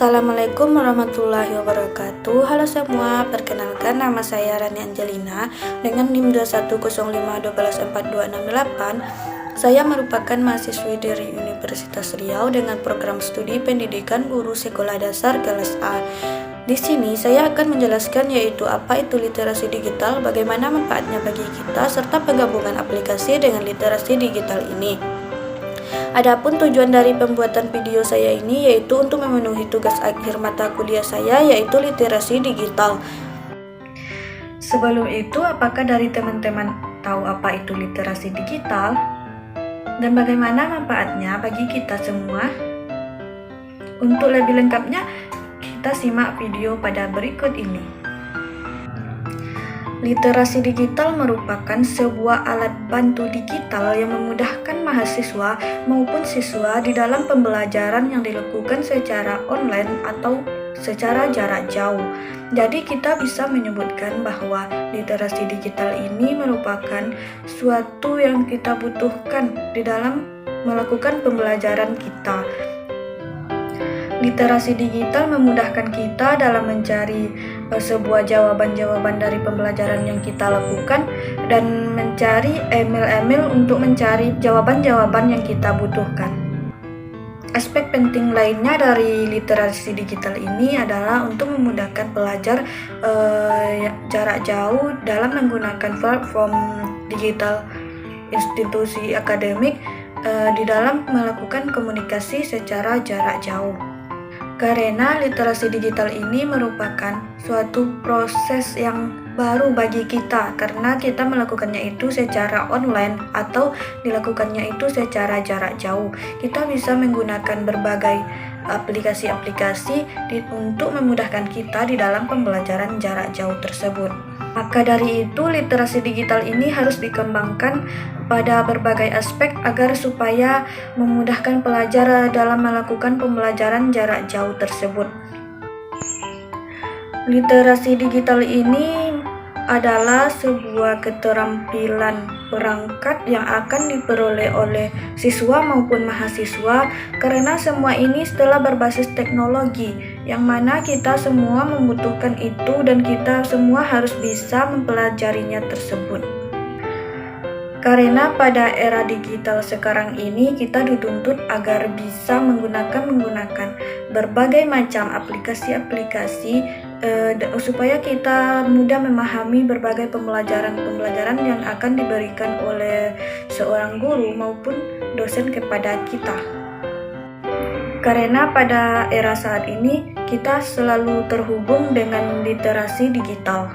Assalamualaikum warahmatullahi wabarakatuh. Halo semua, perkenalkan nama saya Rani Angelina dengan NIM 21051242668. Saya merupakan mahasiswi dari Universitas Riau dengan program studi pendidikan guru sekolah dasar kelas A. Di sini saya akan menjelaskan yaitu apa itu literasi digital, bagaimana manfaatnya bagi kita, serta penggabungan aplikasi dengan literasi digital ini. Adapun tujuan dari pembuatan video saya ini yaitu untuk memenuhi tugas akhir mata kuliah saya yaitu literasi digital. Sebelum itu, apakah dari teman-teman tahu apa itu literasi digital? Dan bagaimana manfaatnya bagi kita semua? Untuk lebih lengkapnya, kita simak video pada berikut ini. Literasi digital merupakan sebuah alat bantu digital yang memudahkan mahasiswa maupun siswa di dalam pembelajaran yang dilakukan secara online atau secara jarak jauh. Jadi kita bisa menyebutkan bahwa literasi digital ini merupakan suatu yang kita butuhkan di dalam melakukan pembelajaran kita. Literasi digital memudahkan kita dalam mencari sebuah jawaban-jawaban dari pembelajaran yang kita lakukan dan mencari email-email untuk mencari jawaban-jawaban yang kita butuhkan. Aspek penting lainnya dari literasi digital ini adalah untuk memudahkan pelajar jarak jauh dalam menggunakan platform digital institusi akademik di dalam melakukan komunikasi secara jarak jauh. Karena literasi digital ini merupakan suatu proses yang baru bagi kita karena kita melakukannya itu secara online atau dilakukannya itu secara jarak jauh. Kita bisa menggunakan berbagai aplikasi-aplikasi untuk memudahkan kita di dalam pembelajaran jarak jauh tersebut. Maka dari itu, literasi digital ini harus dikembangkan pada berbagai aspek agar supaya memudahkan pelajar dalam melakukan pembelajaran jarak jauh tersebut. Literasi digital ini adalah sebuah keterampilan perangkat yang akan diperoleh oleh siswa maupun mahasiswa karena semua ini telah berbasis teknologi yang mana kita semua membutuhkan itu dan kita semua harus bisa mempelajarinya tersebut. Karena pada era digital sekarang ini kita dituntut agar bisa menggunakan berbagai macam aplikasi-aplikasi supaya kita mudah memahami berbagai pembelajaran yang akan diberikan oleh seorang guru maupun dosen kepada kita. Karena pada era saat ini kita selalu terhubung dengan literasi digital.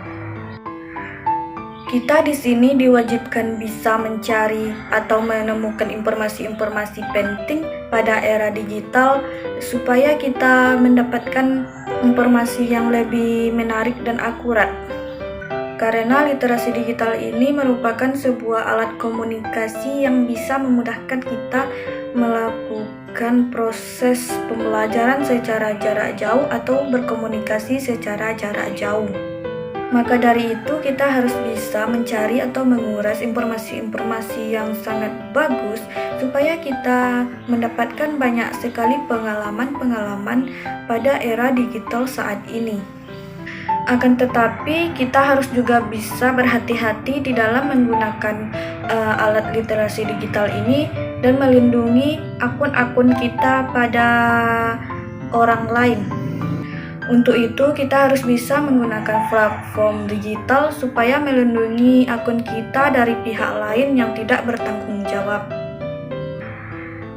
Kita di sini diwajibkan bisa mencari atau menemukan informasi-informasi penting pada era digital supaya kita mendapatkan informasi yang lebih menarik dan akurat. Karena literasi digital ini merupakan sebuah alat komunikasi yang bisa memudahkan kita melakukan proses pembelajaran secara jarak jauh atau berkomunikasi secara jarak jauh. Maka dari itu kita harus bisa mencari atau menguras informasi-informasi yang sangat bagus supaya kita mendapatkan banyak sekali pengalaman-pengalaman pada era digital saat ini. Akan tetapi kita harus juga bisa berhati-hati di dalam menggunakan alat literasi digital ini dan melindungi akun-akun kita pada orang lain. Untuk itu kita harus bisa menggunakan platform digital supaya melindungi akun kita dari pihak lain yang tidak bertanggung jawab.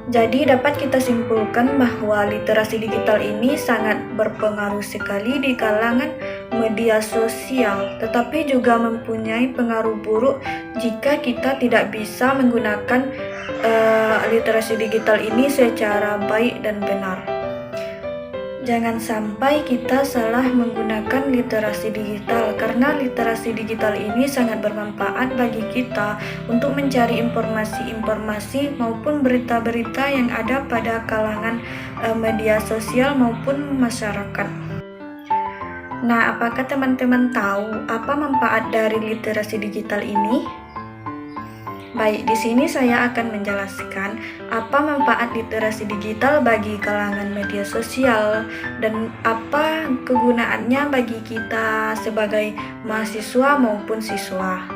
Jadi dapat kita simpulkan bahwa literasi digital ini sangat berpengaruh sekali di kalangan media sosial, tetapi juga mempunyai pengaruh buruk jika kita tidak bisa menggunakan literasi digital ini secara baik dan benar. Jangan sampai kita salah menggunakan literasi digital karena literasi digital ini sangat bermanfaat bagi kita untuk mencari informasi-informasi maupun berita-berita yang ada pada kalangan media sosial maupun masyarakat. Nah, apakah teman-teman tahu apa manfaat dari literasi digital ini? Baik, di sini saya akan menjelaskan apa manfaat literasi digital bagi kalangan media sosial dan apa kegunaannya bagi kita sebagai mahasiswa maupun siswa.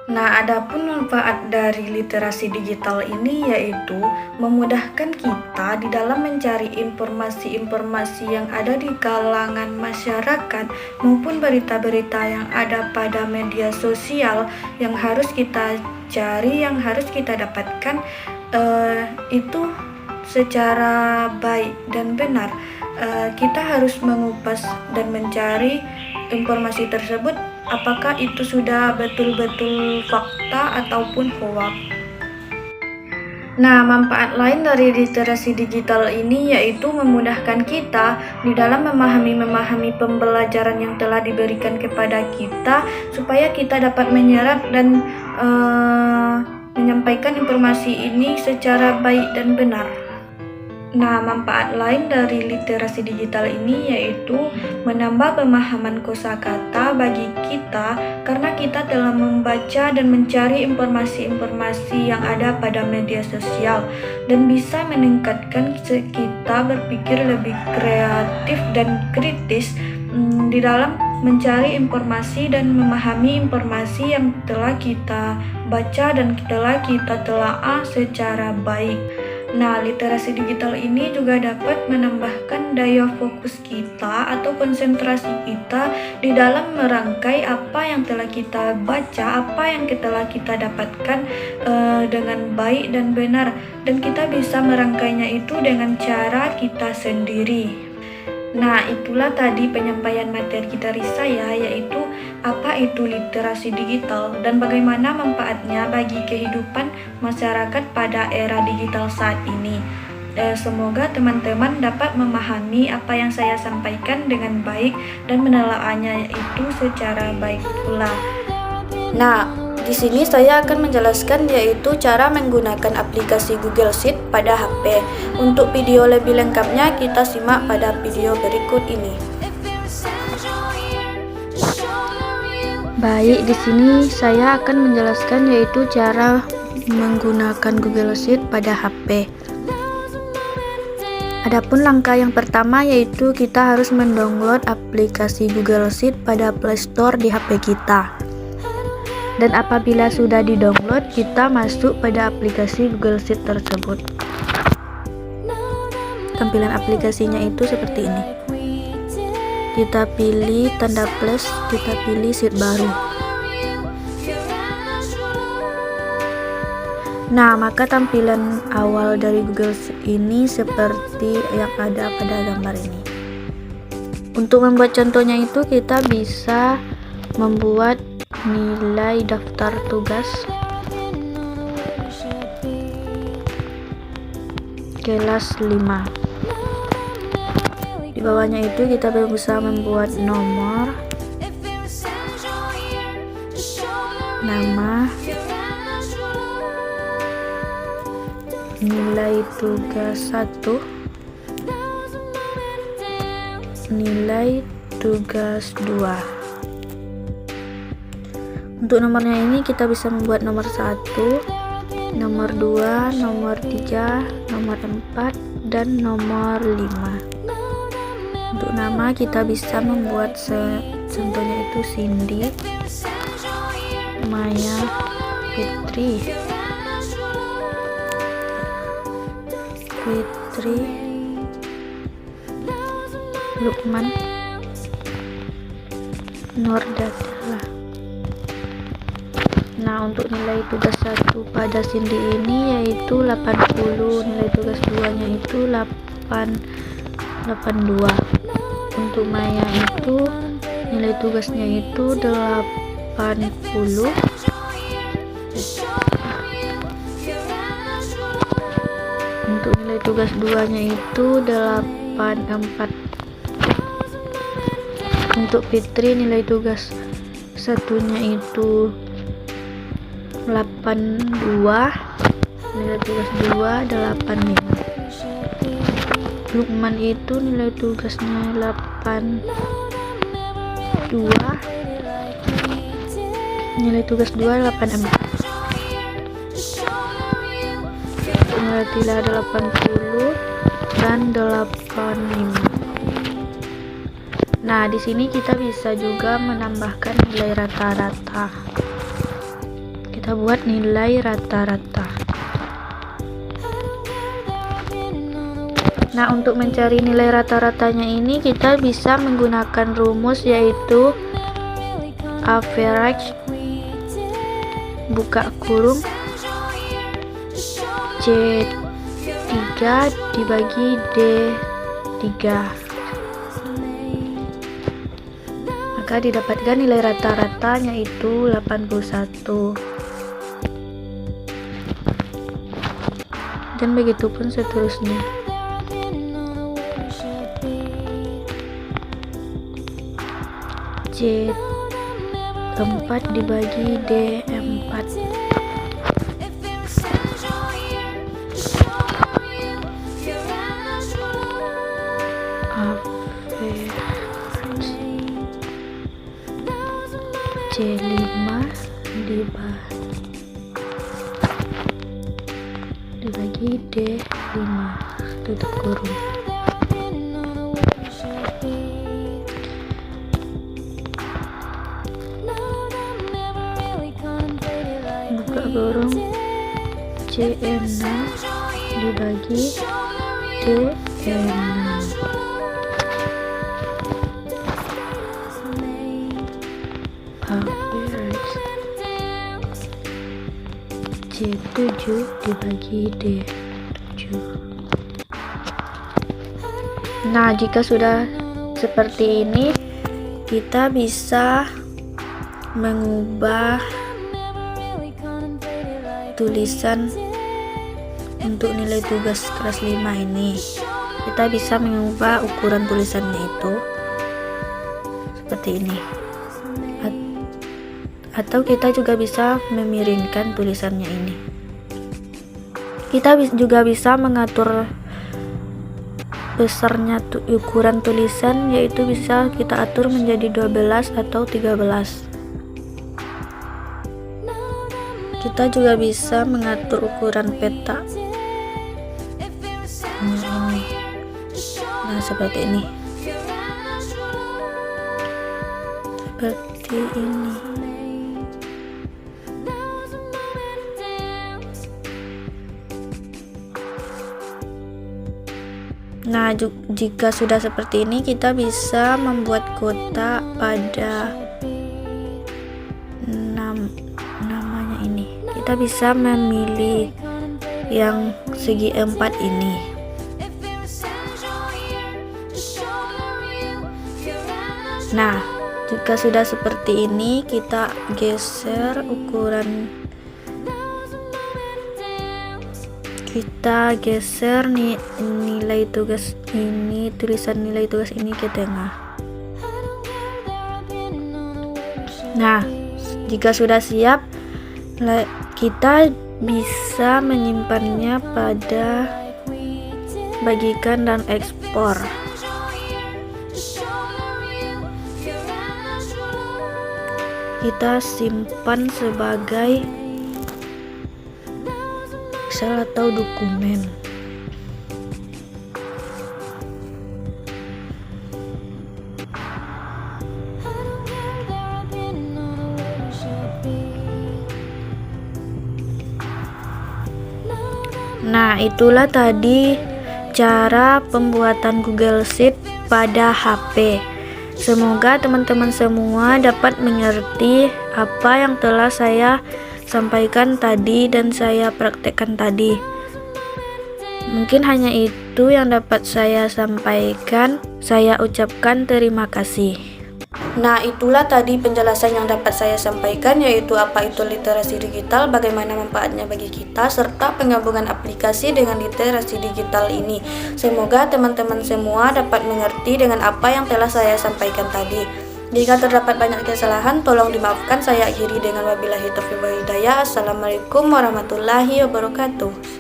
Nah, adapun manfaat dari literasi digital ini yaitu memudahkan kita di dalam mencari informasi-informasi yang ada di kalangan masyarakat maupun berita-berita yang ada pada media sosial yang harus kita cari, yang harus kita dapatkan itu secara baik dan benar. Kita harus mengupas dan mencari informasi tersebut, apakah itu sudah betul-betul fakta ataupun hoax. Nah, manfaat lain dari literasi digital ini yaitu memudahkan kita di dalam memahami pembelajaran yang telah diberikan kepada kita supaya kita dapat menyerap dan menyampaikan informasi ini secara baik dan benar. Nah, manfaat lain dari literasi digital ini yaitu menambah pemahaman kosakata bagi kita karena kita telah membaca dan mencari informasi-informasi yang ada pada media sosial dan bisa meningkatkan kita berpikir lebih kreatif dan kritis di dalam mencari informasi dan memahami informasi yang telah kita baca dan telah kita telaah secara baik. Nah, literasi digital ini juga dapat menambahkan daya fokus kita atau konsentrasi kita di dalam merangkai apa yang telah kita baca, apa yang telah kita dapatkan dengan baik dan benar, dan kita bisa merangkainya itu dengan cara kita sendiri. Nah, itulah tadi penyampaian materi dari saya, yaitu apa itu literasi digital dan bagaimana manfaatnya bagi kehidupan masyarakat pada era digital saat ini. Semoga teman-teman dapat memahami apa yang saya sampaikan dengan baik dan menelaahnya itu secara baik pula. Nah, di sini saya akan menjelaskan yaitu cara menggunakan aplikasi Google Sheet pada HP. Untuk video lebih lengkapnya kita simak pada video berikut ini. Baik, di sini saya akan menjelaskan yaitu cara menggunakan Google Sheet pada HP. Adapun langkah yang pertama yaitu kita harus mendownload aplikasi Google Sheet pada Play Store di HP kita. Dan apabila sudah di-download, kita masuk pada aplikasi Google Sheet tersebut. Tampilan aplikasinya itu seperti ini. Kita pilih tanda plus, kita pilih sheet baru. Nah, maka tampilan awal dari Google Sheet ini seperti yang ada pada gambar ini. Untuk membuat contohnya itu kita bisa membuat nilai daftar tugas kelas 5. Di bawahnya itu kita bisa membuat nomor, nama, nilai tugas 1, nilai tugas 2. Untuk nomornya ini kita bisa membuat nomor 1, nomor 2, nomor 3, nomor 4, dan nomor 5. Untuk nama kita bisa membuat contohnya itu Cindy, Maya, Fitri, Lukman, Nordadala. Nah, untuk nilai tugas 1 pada Cindy ini yaitu 80, nilai tugas 2 nya itu 82. Untuk Maya itu nilai tugasnya itu 80. Untuk nilai tugas 2 nya itu 84. Untuk Fitri nilai tugas 1-nya itu 82, nilai tugas 2 85. Lukman itu nilai tugasnya 82, nilai tugas 2 84. berartilah 80 dan 85. Nah, di sini kita bisa juga menambahkan nilai rata-rata. Kita buat nilai rata-rata. Nah, untuk mencari nilai rata-ratanya ini kita bisa menggunakan rumus, yaitu average buka kurung C3 dibagi D3, maka didapatkan nilai rata-ratanya itu 81, dan begitu pun seterusnya. C4 dibagi D4, C5 dibagi D5 tutup kurung. Buka kurung C6 dibagi D6. Average C7 dibagi D7. Nah, jika sudah seperti ini, kita bisa mengubah tulisan untuk nilai tugas kelas 5 ini. Kita bisa mengubah ukuran tulisannya itu seperti ini, atau kita juga bisa memiringkan tulisannya ini. Kita juga bisa mengatur besarnya ukuran tulisan, yaitu bisa kita atur menjadi 12 atau 13. Kita juga bisa mengatur ukuran peta ini. Nah, seperti ini. Seperti ini. Nah, jika sudah seperti ini, kita bisa membuat kotak pada namanya ini. Kita bisa memilih yang segi 4 ini. Nah, jika sudah seperti ini, kita geser ukuran, kita geser nih nilai tugas ini, tulisan nilai tugas ini ke tengah. Nah, jika sudah siap, kita bisa menyimpannya pada bagikan dan ekspor. Kita simpan sebagai Excel atau dokumen. Nah, itulah tadi cara pembuatan Google Sheet pada HP. Semoga teman-teman semua dapat mengerti apa yang telah saya sampaikan tadi dan saya praktekkan tadi. Mungkin hanya itu yang dapat saya sampaikan. Saya ucapkan terima kasih. Nah, itulah tadi penjelasan yang dapat saya sampaikan, yaitu apa itu literasi digital, bagaimana manfaatnya bagi kita, serta penggabungan aplikasi dengan literasi digital ini. Semoga teman-teman semua dapat mengerti dengan apa yang telah saya sampaikan tadi. Jika terdapat banyak kesalahan, tolong dimaafkan. Saya akhiri dengan wabillahi taufiq wal hidayah. Assalamualaikum warahmatullahi wabarakatuh.